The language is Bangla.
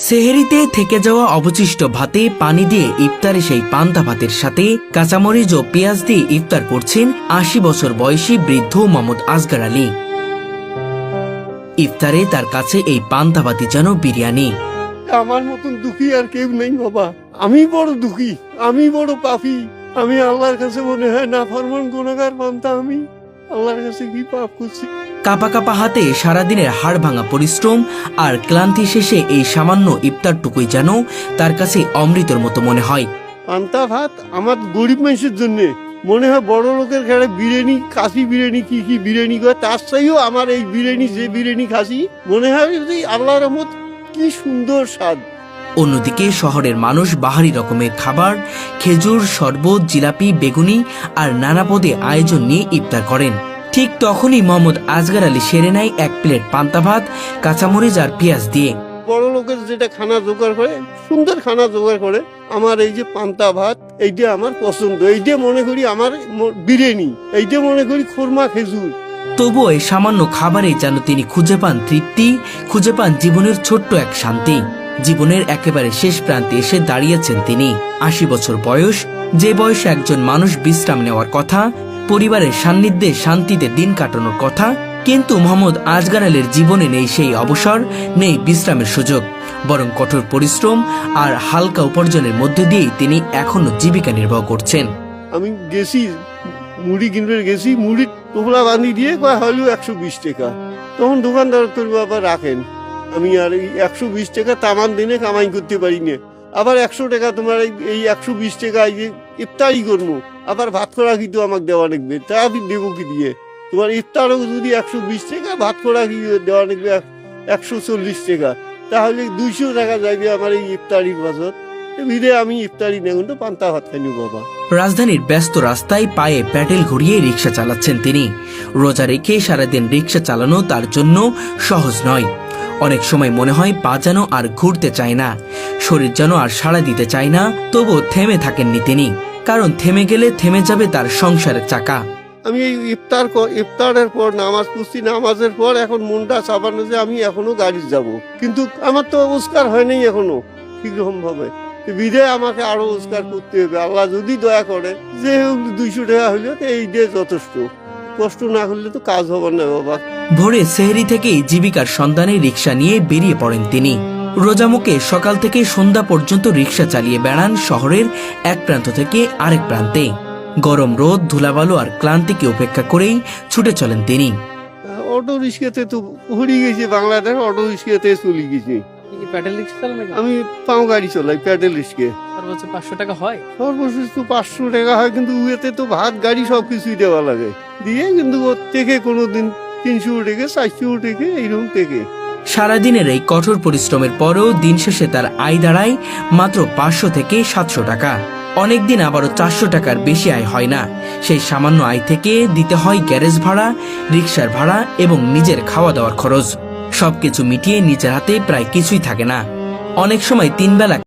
সেহেরিতে থেকে যাওয়া অবশিষ্ট ভাতে পানি দিয়ে ইফতারে সেই পান্তা ভাতের সাথে কাঁচামরিচ ও পেঁয়াজ দিয়ে ইফতার করছেন ৮০ বছর বয়সী বৃদ্ধ মোহাম্মদ আসগার আলী। ইফতারে তার কাছে এই পান্তা ভাতই যেন বিরিয়ানি। আমার মতন দুঃখী আর কেউ নেই বাবা, আমি বড় দুঃখী, আমি বড় পাপী। আমি আল্লাহর কাছে মনে হয় না ফরমান গুনাহগার বান্দা। আমি আল্লাহর কাছে কি পাপ করছি। কাপা কাপা হাতে সারাদিনের হাড় ভাঙা পরিশ্রম আর ক্লান্তি শেষে এই সামান্য ইফতারটুকুই যেন তার কাছে অমৃতের মতো মনে হয়। পান্তা ভাত আমার গরিব মানুষের জন্য মনে হয় বড় লোকের ঘরে বিরিয়ানি, কাশি বিরিয়ানি, কি কি বিরিয়ানি করে তার চাইও আমার এই বিরিয়ানি, যে বিরিয়ানি খাসি মনে হয় যে আল্লাহর রহমত, কি সুন্দর স্বাদ। অন্যদিকে শহরের মানুষ বাহারি রকমের খাবার, খেজুর, শরবত, জিলাপি, বেগুনি আর নানা পদে আয়োজন নিয়ে ইফতার করেন। ঠিক তখনই মোহাম্মদ আসগার আলী সেরে নেয় এক প্লেট পান্তা ভাত, কাঁচামরিচ আর পেঁয়াজ দিয়ে। বড় লোকের যেটা খানা জোগাড় করে, সুন্দর খানা জোগাড় করে, আমার এই যে পান্তা ভাত, এইটা আমার পছন্দ। এইটা মনে করি আমার বিরিয়ানি, এইটা মনে করি খুরমা, খেজুর। তবুও এই সামান্য খাবারেই যেন তিনি খুঁজে পান তৃপ্তি, খুঁজে পান জীবনের ছোট্ট এক শান্তি। জীবনের একেবারে শেষ প্রান্তে এসে দাঁড়িয়েছেন তিনি। ৮০ বছর বয়স, যে বয়সে একজন মানুষ বিশ্রাম নেওয়ার কথা, পরিবারের সান্নিধ্যে শান্তিতে দিন কাটানোর কথা, কিন্তু মোহাম্মদ আসগার আলীর জীবনে নেই সেই অবসর, নেই বিশ্রামের সুযোগ। বরং কঠোর পরিশ্রম আর হালকা উপার্জনের মধ্যে দিয়েই তিনি এখনো জীবিকা নির্বাহ করছেন। আমি গেছি মুড়ি কিনবে, গেছি মুড়ির টোপলা বাঁধি দিয়ে কয় হলেও ১২০ টাকা। তখন দোকানদার করবো আবার রাখেন, আমি আর এই ১২০ টাকা তামান দিনে কামাই করতে পারি না। আবার ১০০ টাকা তোমার এই ১২০ টাকা এই যে ইফতারি করবো, আবার ভাত করা কিন্তু আমাকে দেওয়া লাগবে, তা আমি দেবো কি দিয়ে? তোমার ইফতারও যদি ১২০ টাকা, ভাত করা কি দেওয়া লাগবে ১৪০ টাকা, তাহলে ২০০ টাকা যাবে আমার এই ইফতারির বাজত। ভিড়ে আমি ইফতারি নেই, কিন্তু পান্তা ভাত খাইনি বাবা। রাজধানীর ব্যস্ত রাস্তায় পায়ে প্যাডেল ঘুরিয়ে রিক্সা চালাচ্ছেন তিনি। রোজা রেখে সারাদিন রিক্সা চালানো তার জন্য সহজ নয়। অনেক সময় মনে হয় পা যেন আর ঘুরতে চায় না, শরীর যেন আর সাড়া দিতে চায় না। তবুও থেমে থাকেননি তিনি, কারণ থেমে গেলে থেমে যাবে তার সংসারের চাকা। আমি এই ইফতারের পর নামাজ পড়ছি, নামাজের পর এখন মনটা চাপানো যে আমি এখনো গাড়ি যাব, কিন্তু আমার তো রোজগার হয়নি এখনো ঠিকরকম ভাবে। বিধে আমাকে আরো রোজগার করতে হবে। আল্লাহ যদি দয়া করে যে ২০০ টাকা হইলে এই দিয়ে যথেষ্ট, কষ্ট না করলে তো কাজ হবে না বাবা। ভোরে সেহরি থেকেই জীবিকার সন্ধানে রিক্সা নিয়ে বেরিয়ে পড়েন তিনি। রোজামুখে সকাল থেকে সন্ধ্যা পর্যন্ত রিক্সা চালিয়ে বেড়ান শহরের এক প্রান্ত থেকে আরেক প্রান্তে। গরম রোদ, ধুলাবালু আর ক্লান্তিকে উপেক্ষা করেই ছুটে চলেন তিনি। অটো রিক্সাতে তো হরিয়ে গেছি, বাংলাদেশ অটো রিক্সাতে চলে গেছি। প্যাডেল রিক্সা চালান নাকি? আমি পাও গাড়ি চালাই, প্যাডেল রিক্সা। সর্বোচ্চ ৫০০ টাকা হয়? সর্বশেষ তো ৫০০ টাকা হয়, কিন্তু উয়েতে তো ভাত গাড়ি সবকিছুই দেওয়া লাগে দিয়ে, কিন্তু ওর থেকে কোনোদিন ৩০০ টাকা, ৪০০ টাকা এইরকম থেকে। সারাদিনের এই কঠোর পরিশ্রমের পরেও দিন শেষে তার আয় দাঁড়ায় মাত্র ৫০০ থেকে ৭০০ টাকা। অনেকদিন আবারও ৪০০ টাকার বেশি আয় হয় না। সেই সামান্য আয় থেকে দিতে হয় গ্যারেজ ভাড়া, রিক্সার ভাড়া এবং নিজের খাওয়া দাওয়ার খরচ। সবকিছু মিটিয়ে নিজের হাতে প্রায় কিছুই থাকে না। অনেক সময় ৩ বেলা